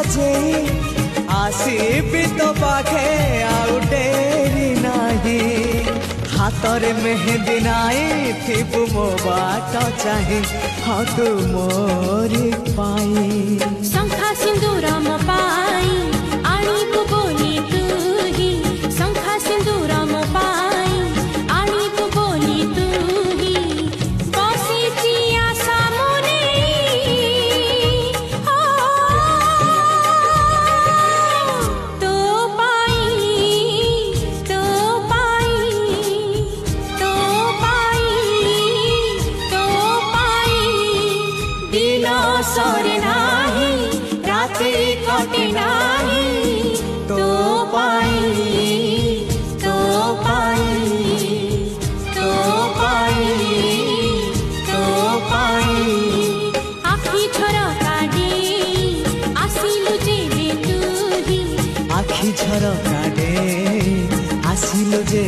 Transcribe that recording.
सजेई आसीबी तो पाखे आउ डेरी नाही हातरे मेहंदी नाई थिबु मो बाट चाहे हाँ तू मोरी पाई शंखा सिंदूर मो पाई आनिबु बोली तू ही शंखा सिंदूर मो पाई आनिबु बोली तू ही बसिची आशा मुने तो पाई तो पाई तो पाई तो पाई दिन सरे नाही राति कटे नाही तो पाई तो पाई तो पाई तो पाई आखि झरका दे आसिलु जे तू ही आखि झरका दे आसिलु जे